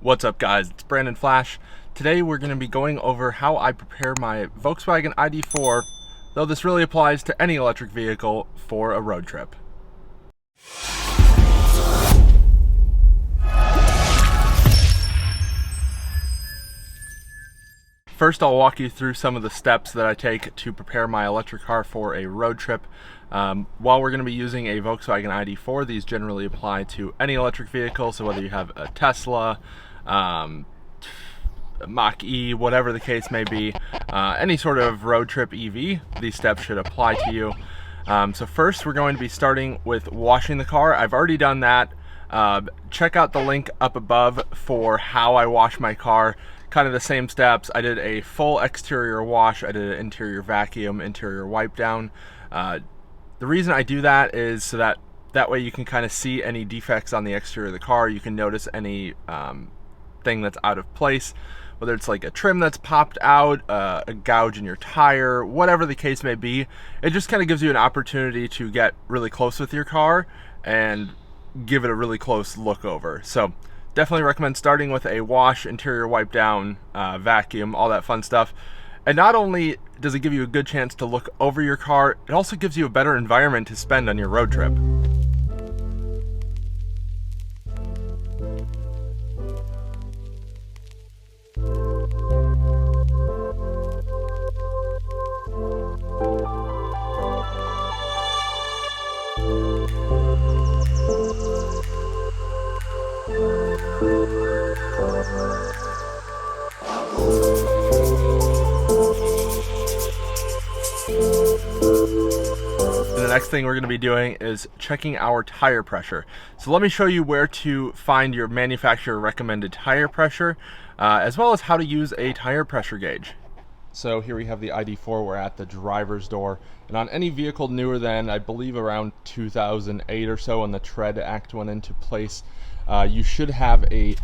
What's up guys, it's Brandon Flash. Today we're going to be going over how I prepare my Volkswagen ID4, though this really applies to any electric vehicle, for a road trip. First, I'll walk you through some of the steps that I take to prepare my electric car for a road trip. While we're going to be using a Volkswagen ID4, these generally apply to any electric vehicle, so whether you have a Tesla, Mach-E, whatever the case may be, any sort of road trip EV, these steps should apply to you. So first, we're going to be starting with washing the car. I've already done that. Check out the link up above for how I wash my car. Kind of the same steps. I did a full exterior wash, I did an interior vacuum, interior wipe down. The reason I do that is so that way you can kind of see any defects on the exterior of the car. You can notice any thing that's out of place, whether it's like a trim that's popped out, a gouge in your tire, whatever the case may be. It just kind of gives you an opportunity to get really close with your car and give it a really close look over. So definitely recommend starting with a wash, interior wipe down, vacuum, all that fun stuff. And not only does it give you a good chance to look over your car, it also gives you a better environment to spend on your road trip. The next thing we're going to be doing is checking our tire pressure. So let me show you where to find your manufacturer recommended tire pressure, as well as how to use a tire pressure gauge. So here we have the ID4, we're at the driver's door, and on any vehicle newer than, I believe, around 2008 or so, when the TREAD Act went into place, you should have a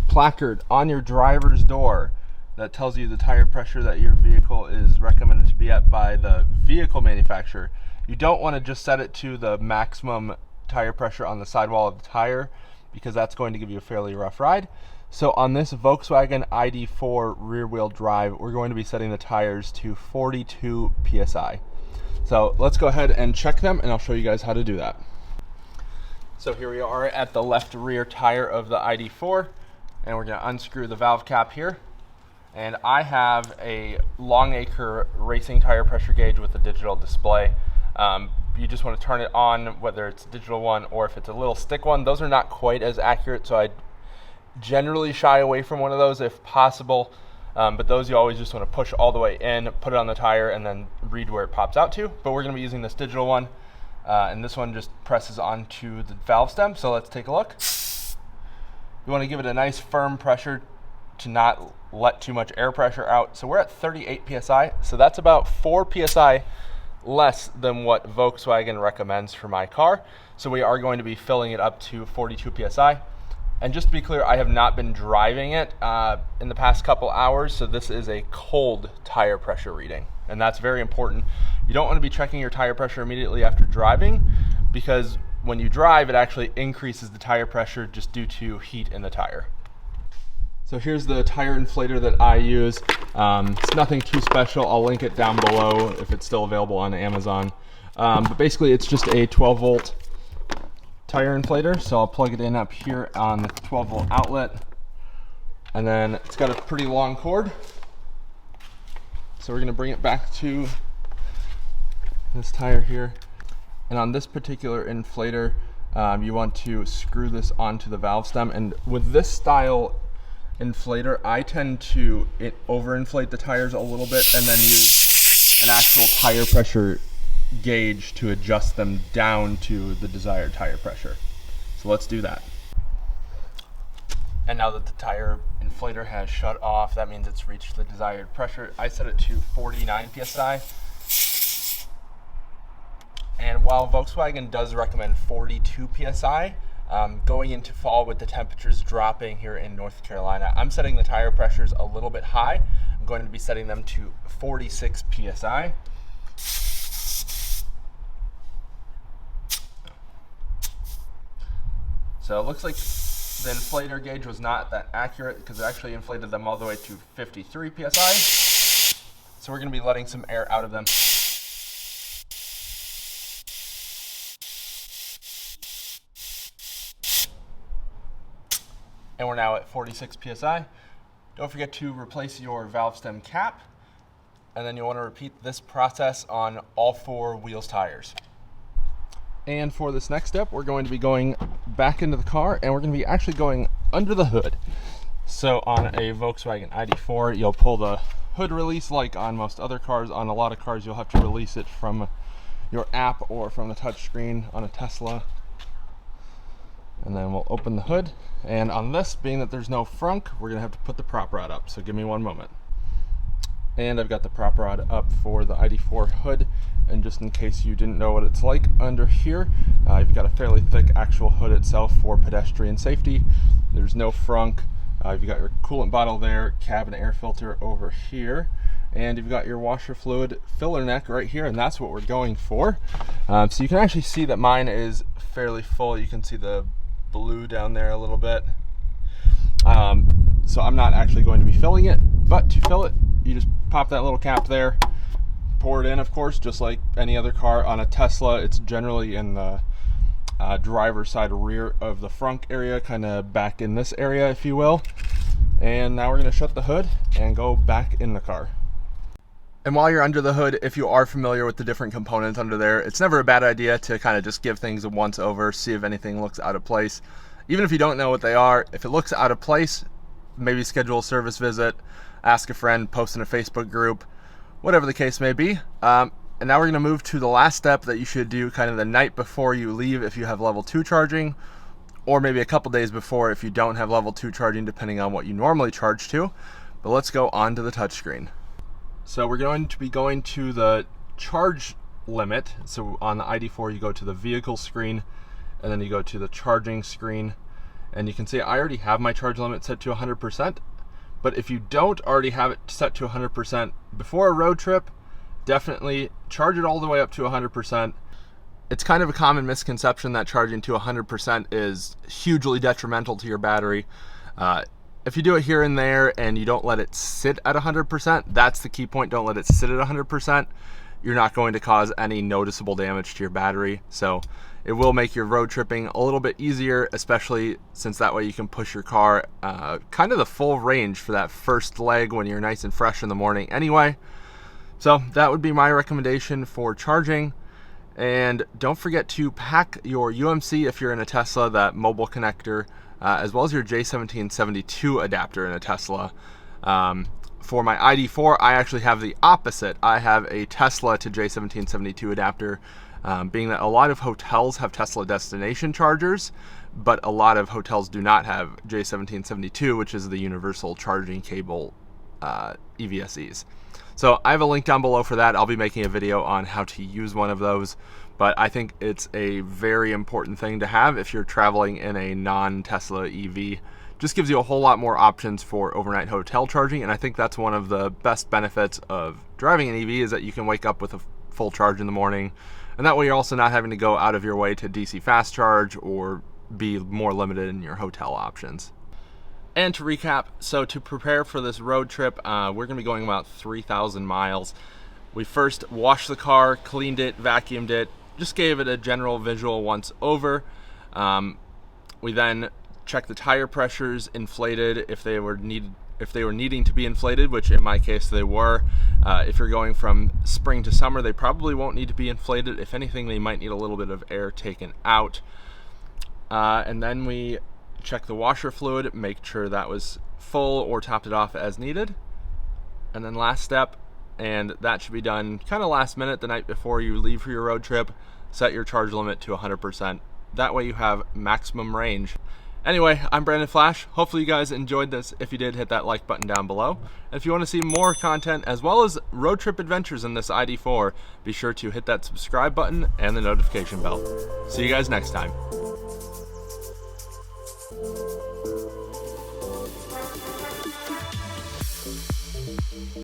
placard on your driver's door that tells you the tire pressure that your vehicle is recommended to be at by the vehicle manufacturer. You don't want to just set it to the maximum tire pressure on the sidewall of the tire, because that's going to give you a fairly rough ride. So on this Volkswagen ID4 rear-wheel drive, we're going to be setting the tires to 42 PSI. So let's go ahead and check them, and I'll show you guys how to do that. So here we are at the left rear tire of the ID4, and we're going to unscrew the valve cap here. And I have a Longacre racing tire pressure gauge with a digital display. You just want to turn it on, whether it's a digital one or if it's a little stick one. Those are not quite as accurate, so I generally shy away from one of those if possible. But those you always just want to push all the way in, put it on the tire, and then read where it pops out to. But we're going to be using this digital one, and this one just presses onto the valve stem. So let's take a look. You want to give it a nice firm pressure to not let too much air pressure out. So we're at 38 PSI, so that's about 4 PSI less than what Volkswagen recommends for my car. So we are going to be filling it up to 42 PSI. And just to be clear, I have not been driving it in the past couple hours, so this is a cold tire pressure reading. And that's very important. You don't want to be checking your tire pressure immediately after driving, because when you drive, it actually increases the tire pressure just due to heat in the tire. So here's the tire inflator that I use. It's nothing too special. I'll link it down below if it's still available on Amazon. But basically it's just a 12-volt tire inflator. So I'll plug it in up here on the 12-volt outlet. And then it's got a pretty long cord. So we're gonna bring it back to this tire here. And on this particular inflator, you want to screw this onto the valve stem. And with this style inflator, I tend to overinflate the tires a little bit and then use an actual tire pressure gauge to adjust them down to the desired tire pressure. So let's do that. And now that the tire inflator has shut off, that means it's reached the desired pressure. I set it to 49 PSI. And while Volkswagen does recommend 42 PSI, going into fall with the temperatures dropping here in North Carolina, I'm setting the tire pressures a little bit high. I'm going to be setting them to 46 PSI. So it looks like the inflator gauge was not that accurate because it actually inflated them all the way to 53 psi. So we're going to be letting some air out of them. And we're now at 46 psi. Don't forget to replace your valve stem cap, and then you'll want to repeat this process on all 4 wheels tires. And for this next step, we're going to be going back into the car, and we're going to be actually going under the hood. So on a Volkswagen ID4, you'll pull the hood release like on most other cars. On a lot of cars, you'll have to release it from your app or from the touch screen on a Tesla. And then we'll open the hood. And on this, being that there's no frunk, we're going to have to put the prop rod up. So give me one moment. And I've got the prop rod up for the ID4 hood. And just in case you didn't know what it's like under here, you've got a fairly thick actual hood itself for pedestrian safety. There's no frunk. You've got your coolant bottle there, cabin air filter over here, and you've got your washer fluid filler neck right here, and that's what we're going for. So you can actually see that mine is fairly full. You can see the blue down there a little bit. So I'm not actually going to be filling it, but to fill it, you just pop that little cap there, pour it in, of course, just like any other car. On a Tesla, it's generally in the driver's side rear of the frunk area, kind of back in this area, if you will. And now we're going to shut the hood and go back in the car. And while you're under the hood, if you are familiar with the different components under there, it's never a bad idea to kind of just give things a once over, see if anything looks out of place. Even if you don't know what they are, if it looks out of place, maybe schedule a service visit, ask a friend, post in a Facebook group, whatever the case may be. And now we're going to move to the last step that you should do kind of the night before you leave if you have level 2 charging, or maybe a couple days before if you don't have level 2 charging, depending on what you normally charge to. But let's go on to the touchscreen. So we're going to be going to the charge limit. So on the ID4, you go to the vehicle screen, and then you go to the charging screen. And you can see I already have my charge limit set to 100%. But if you don't already have it set to 100% before a road trip, definitely charge it all the way up to 100%. It's kind of a common misconception that charging to 100% is hugely detrimental to your battery. If you do it here and there and you don't let it sit at 100%, that's the key point. Don't let it sit at 100%. You're not going to cause any noticeable damage to your battery. So it will make your road tripping a little bit easier, especially since that way you can push your car kind of the full range for that first leg when you're nice and fresh in the morning anyway. So that would be my recommendation for charging. And don't forget to pack your UMC if you're in a Tesla, that mobile connector, as well as your J1772 adapter in a Tesla. For my ID4, I actually have the opposite. I have a Tesla to J1772 adapter, being that a lot of hotels have Tesla destination chargers, but a lot of hotels do not have J1772, which is the universal charging cable EVSEs. So I have a link down below for that. I'll be making a video on how to use one of those, but I think it's a very important thing to have if you're traveling in a non-Tesla EV. Just gives you a whole lot more options for overnight hotel charging, and I think that's one of the best benefits of driving an EV is that you can wake up with a full charge in the morning, and that way you're also not having to go out of your way to DC fast charge or be more limited in your hotel options. And to recap, so to prepare for this road trip, we're going to be going about 3,000 miles. We first washed the car, cleaned it, vacuumed it, just gave it a general visual once over. We then checked the tire pressures, inflated if they were needing to be inflated, which in my case they were. If you're going from spring to summer, they probably won't need to be inflated. If anything, they might need a little bit of air taken out. And then we check the washer fluid, make sure that was full or topped it off as needed. And then last step, and that should be done kind of last minute the night before you leave for your road trip, set your charge limit to 100%. That way you have maximum range. Anyway, I'm Brandon Flash. Hopefully you guys enjoyed this. If you did, hit that like button down below. And if you want to see more content as well as road trip adventures in this ID4, be sure to hit that subscribe button and the notification bell. See you guys next time.